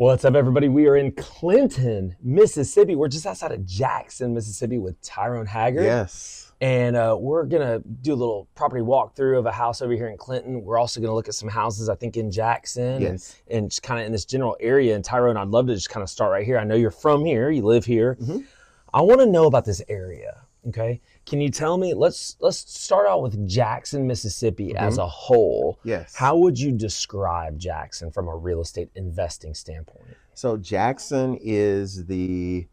What's up, everybody? We are in Clinton, Mississippi. We're just outside of Jackson, Mississippi with Tyrone Haggard. Yes. And we're going to do a little property walkthrough of a house over here in Clinton. We're also going to look at some houses, I think, in Jackson Yes. and just kind of in this general area. And Tyrone, I'd love to just kind of start right here. I know you're from here. You live here. Mm-hmm. I want to know about this area. Okay. Can you tell me, let's start out with Jackson, Mississippi as a whole. Yes. How would you describe Jackson from a real estate investing standpoint? So Jackson is the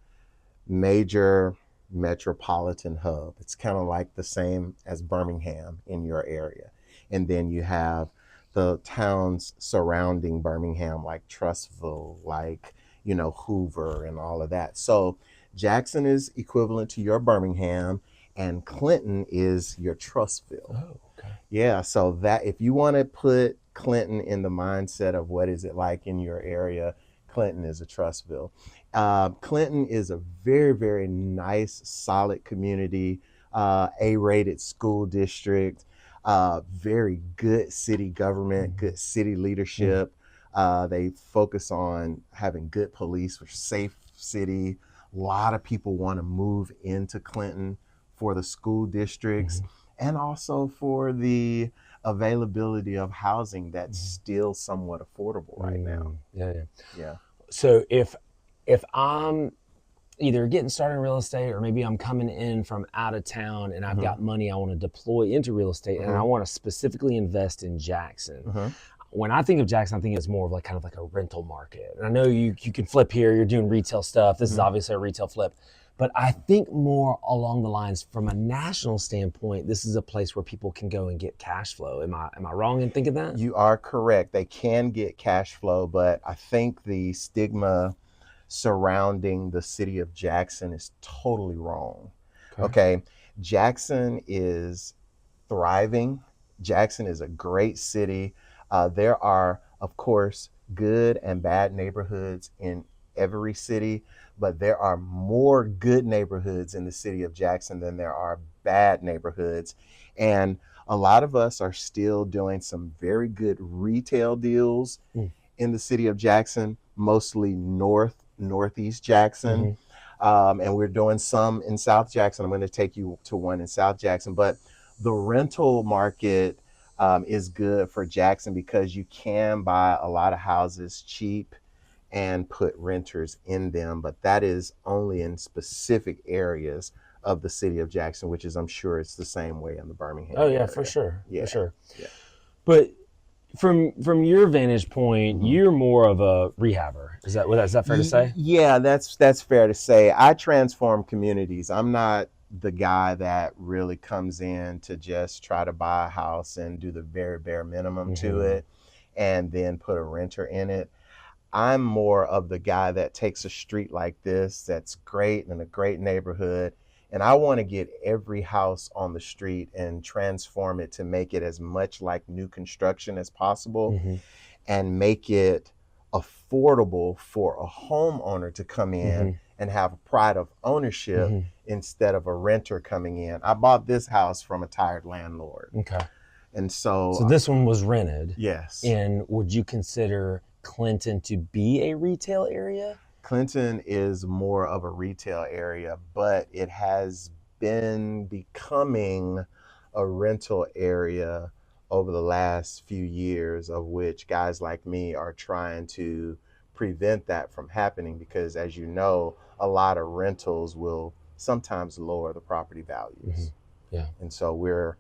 major metropolitan hub. It's kind of like the same as Birmingham in your area. And then you have the towns surrounding Birmingham, like Trussville, like, Hoover and all of that. So Jackson is equivalent to your Birmingham, and Clinton is your Trussville. Oh, okay. Yeah, so that if you want to put Clinton in the mindset of what is it like in your area, Clinton is a Trussville. Clinton is a very, very nice, solid community, A-rated school district, very good city government, good city leadership. They focus on having good police, which safe city. A lot of people want to move into Clinton for the school districts and also for the availability of housing that's still somewhat affordable right now. Yeah. So if I'm either getting started in real estate or maybe I'm coming in from out of town and I've got money I want to deploy into real estate and I want to specifically invest in Jackson. When I think of Jackson, I think it's more of like kind of like a rental market. And I know you can flip here, you're doing retail stuff. This is obviously a retail flip. But I think more along the lines from a national standpoint, this is a place where people can go and get cash flow. Am I wrong in thinking that? You are correct. They can get cash flow, but I think the stigma surrounding the city of Jackson is totally wrong. Okay. Jackson is thriving. Jackson is a great city. There are, of course, good and bad neighborhoods in every city, but there are more good neighborhoods in the city of Jackson than there are bad neighborhoods. And a lot of us are still doing some very good retail deals in the city of Jackson, mostly northeast Jackson. And we're doing some in South Jackson. I'm going to take you to one in South Jackson, but the rental market is good for Jackson because you can buy a lot of houses cheap and put renters in them, but that is only in specific areas of the city of Jackson, which is, I'm sure it's the same way in the Birmingham area. For sure. Yeah. For sure. Yeah. But from your vantage point, you're more of a rehabber. Is that fair to say? Yeah, that's fair to say. I transform communities. I'm not the guy that really comes in to just try to buy a house and do the very bare minimum to it and then put a renter in it. I'm more of the guy that takes a street like this that's great in a great neighborhood, and I want to get every house on the street and transform it to make it as much like new construction as possible and make it affordable for a homeowner to come in and have a pride of ownership instead of a renter coming in. I bought this house from a tired landlord. Okay. And so this one was rented. Yes. And would you consider Clinton to be a retail area? Clinton is more of a retail area, but it has been becoming a rental area over the last few years, of which guys like me are trying to prevent that from happening because, as you know, a lot of rentals will sometimes lower the property values. Yeah. And so we're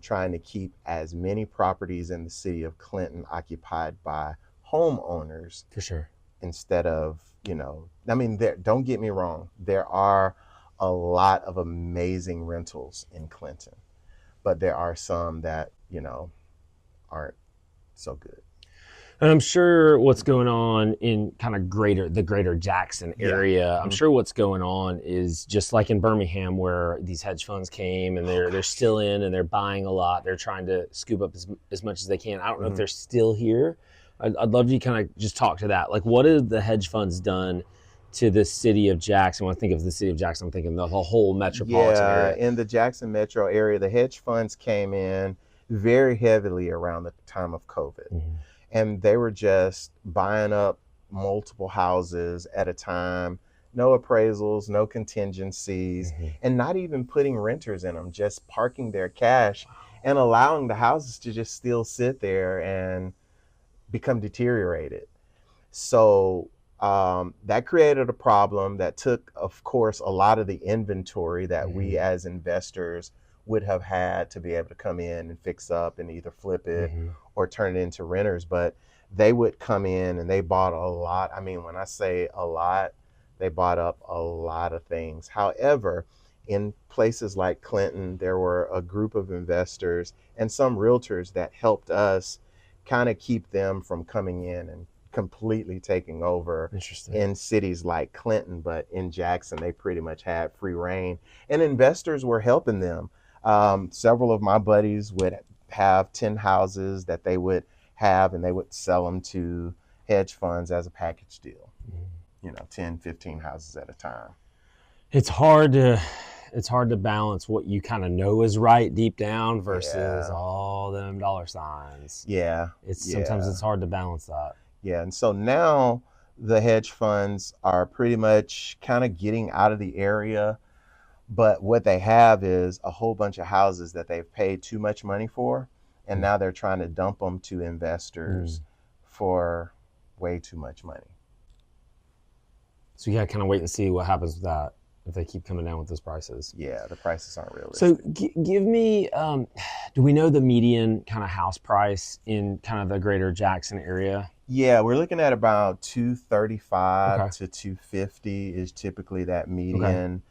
trying to keep as many properties in the city of Clinton occupied by homeowners. For sure. Instead of, don't get me wrong, there are a lot of amazing rentals in Clinton, but there are some that, aren't so good. And I'm sure what's going on in kind of the greater Jackson area, I'm sure what's going on is just like in Birmingham where these hedge funds came and they're still in and they're buying a lot. They're trying to scoop up as much as they can. I don't know if they're still here. I'd love you kind of just talk to that. Like, what have the hedge funds done to the city of Jackson? When I think of the city of Jackson, I'm thinking the whole metropolitan area. In the Jackson metro area, the hedge funds came in very heavily around the time of COVID. And they were just buying up multiple houses at a time, no appraisals, no contingencies, and not even putting renters in them, just parking their cash and allowing the houses to just still sit there and become deteriorated. So that created a problem that took, of course, a lot of the inventory that we as investors would have had to be able to come in and fix up and either flip it or turn it into renters. But they would come in and they bought a lot. I mean, when I say a lot, they bought up a lot of things. However, in places like Clinton, there were a group of investors and some realtors that helped us kind of keep them from coming in and completely taking over in cities like Clinton. But in Jackson, they pretty much had free reign, and investors were helping them. Several of my buddies would have 10 houses that they would have, and they would sell them to hedge funds as a package deal, 10, 15 houses at a time. It's hard to balance what you kind of know is right deep down versus all them dollar signs. Sometimes it's hard to balance that. And so now the hedge funds are pretty much kind of getting out of the area, but what they have is a whole bunch of houses that they've paid too much money for, and now they're trying to dump them to investors for way too much money. So you got to kind of wait and see what happens with that if they keep coming down with those prices. Yeah, the prices aren't realistic. So give me, do we know the median kind of house price in kind of the greater Jackson area? Yeah, we're looking at about 235 to 250 is typically that median,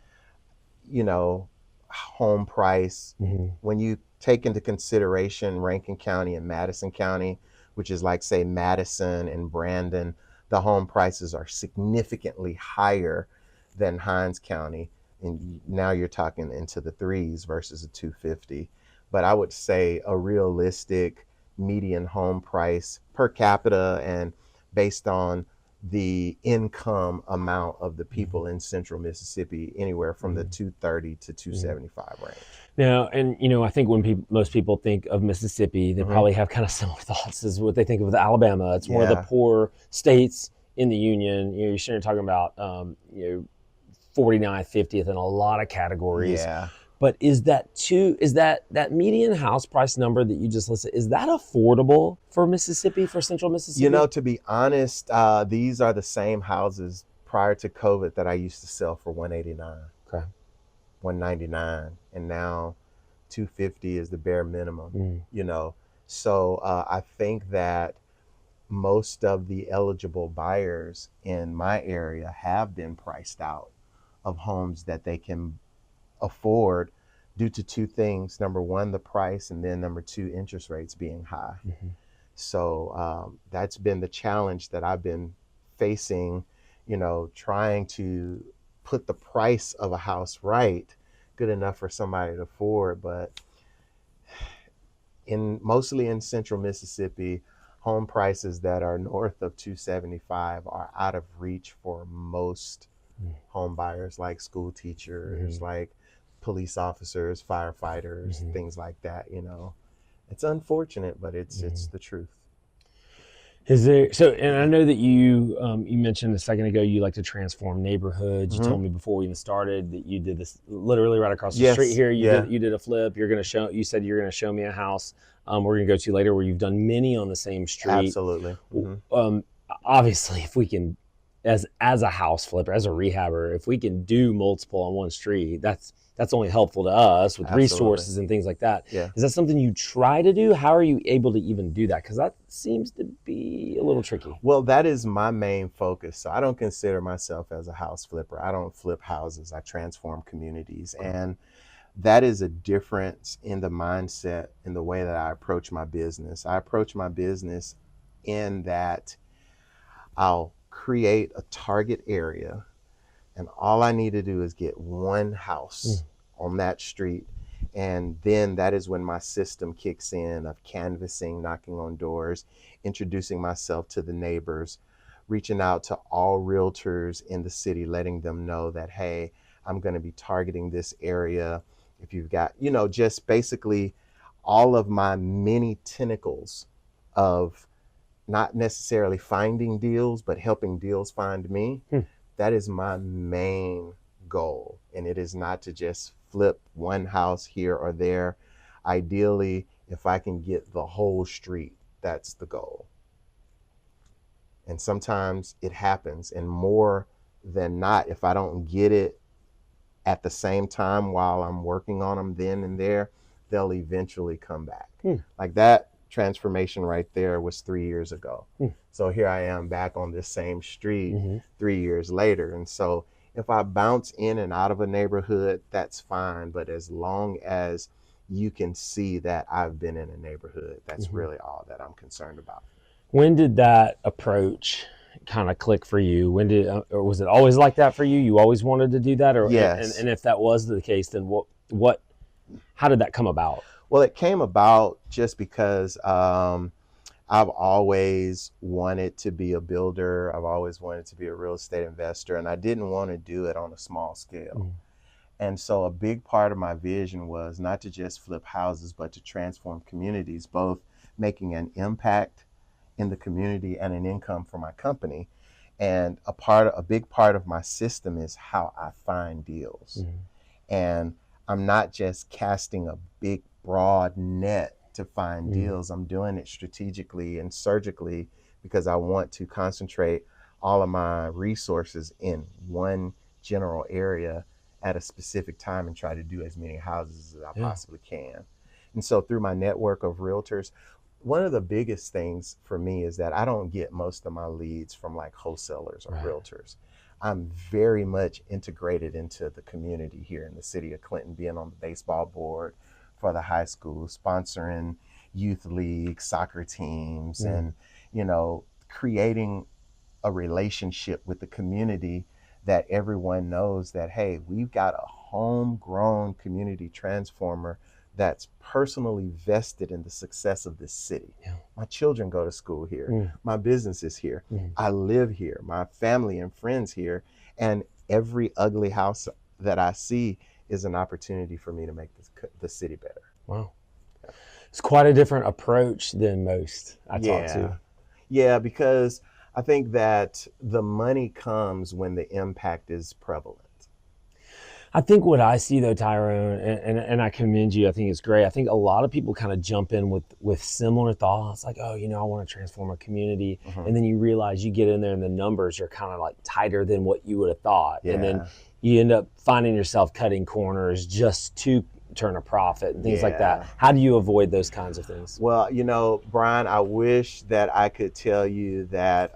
home price. When you take into consideration Rankin County and Madison County, which is like, say, Madison and Brandon, the home prices are significantly higher than Hinds County. And now you're talking into the threes versus a 250. But I would say a realistic median home price per capita and based on the income amount of the people in central Mississippi, anywhere from the 230 to 275 range. Now, and I think when most people think of Mississippi, they probably have kind of similar thoughts as what they think of Alabama. It's one of the poor states in the union. You're sure you're talking about 49th, 50th in a lot of categories. Yeah. But is that median house price number that you just listed, is that affordable for Mississippi, for central Mississippi? To be honest, these are the same houses prior to COVID that I used to sell for $189. Okay. $199, and now $250 is the bare minimum. So I think that most of the eligible buyers in my area have been priced out of homes that they can afford due to two things. Number one, the price, and then number two, interest rates being high. So that's been the challenge that I've been facing, trying to put the price of a house right, good enough for somebody to afford. But mostly in central Mississippi, home prices that are north of 275 are out of reach for most home buyers, like school teachers, like police officers, firefighters, things like that. It's unfortunate, but it's the truth. Is there and I know that you mentioned a second ago you like to transform neighborhoods. You told me before we even started that you did this literally right across the street here. You did a flip. You said you're gonna show me a house we're gonna go to later where you've done many on the same street. Absolutely. Obviously, if we can, as a house flipper, as a rehabber, if we can do multiple on one street, that's only helpful to us with resources and things like that. Yeah. Is that something you try to do? How are you able to even do that? Because that seems to be a little tricky. Well, that is my main focus. So I don't consider myself as a house flipper. I don't flip houses. I transform communities. And that is a difference in the mindset, in the way that I approach my business. I approach my business in that I'll create a target area, and all I need to do is get one house on that street. And then that is when my system kicks in of canvassing, knocking on doors, introducing myself to the neighbors, reaching out to all realtors in the city, letting them know that, hey, I'm going to be targeting this area. If you've got, just basically all of my many tentacles of not necessarily finding deals, but helping deals find me. That is my main goal. And it is not to just flip one house here or there. Ideally, if I can get the whole street, that's the goal. And sometimes it happens, and more than not, if I don't get it at the same time while I'm working on them then and there, they'll eventually come back. Like that transformation right there was 3 years ago. So here I am back on this same street 3 years later. And so if I bounce in and out of a neighborhood, that's fine. But as long as you can see that I've been in a neighborhood, that's really all that I'm concerned about. When did that approach kind of click for you? When did, or was it always like that for you? You always wanted to do that? Or, yes. And if that was the case, then how did that come about? Well, it came about just because I've always wanted to be a builder. I've always wanted to be a real estate investor, and I didn't want to do it on a small scale. And so a big part of my vision was not to just flip houses, but to transform communities, both making an impact in the community and an income for my company. And a big part of my system is how I find deals. And I'm not just casting a big, broad net to find deals. I'm doing it strategically and surgically because I want to concentrate all of my resources in one general area at a specific time and try to do as many houses as I possibly can. And so through my network of realtors, one of the biggest things for me is that I don't get most of my leads from like wholesalers or realtors. I'm very much integrated into the community here in the city of Clinton, being on the baseball board for the high school, sponsoring youth leagues, soccer teams, and, you know, creating a relationship with the community that everyone knows that, hey, we've got a homegrown community transformer that's personally vested in the success of this city. My children go to school here. My business is here. I live here. My family and friends here. And every ugly house that I see is an opportunity for me to make the city better. Wow. It's quite a different approach than most I talk to. Yeah, because I think that the money comes when the impact is prevalent. I think what I see though, Tyrone, and I commend you, I think it's great. I think a lot of people kind of jump in with similar thoughts, like, oh, you know, I want to transform a community. And then you realize you get in there and the numbers are kind of like tighter than what you would have thought. And then you end up finding yourself cutting corners just to turn a profit and things like that. How do you avoid those kinds of things? Well, you know, Brian, I wish that I could tell you that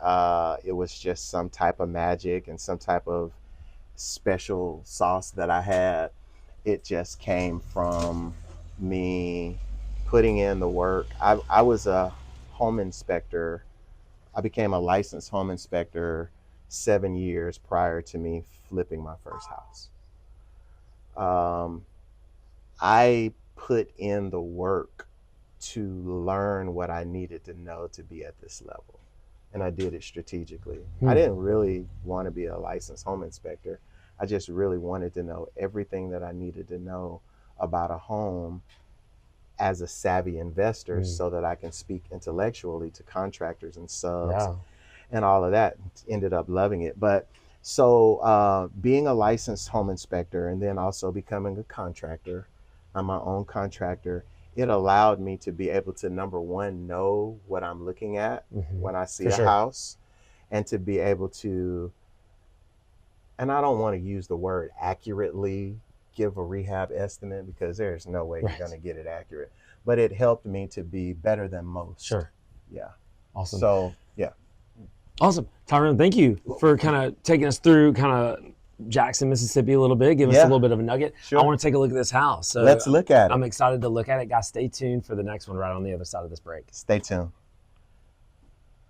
it was just some type of magic and some type of special sauce that I had. It just came from me putting in the work. I was a home inspector. I became a licensed home inspector 7 years prior to me flipping my first house. I put in the work to learn what I needed to know to be at this level. And I did it strategically. I didn't really want to be a licensed home inspector. I just really wanted to know everything that I needed to know about a home as a savvy investor so that I can speak intellectually to contractors and subs and all of that. Ended up loving it. But so being a licensed home inspector and then also becoming a contractor, I'm my own contractor, it allowed me to be able to, number one, know what I'm looking at when I see a house, and to be able to, and I don't want to use the word accurately give a rehab estimate because there's no way you're going to get it accurate, but it helped me to be better than most. Yeah. Awesome. So, yeah. Awesome. Tyrone, thank you for kind of taking us through kind of Jackson, Mississippi a little bit, give us a little bit of a nugget. I want to take a look at this house. So let's look at it. I'm excited to look at it. Guys, stay tuned for the next one right on the other side of this break. Stay tuned.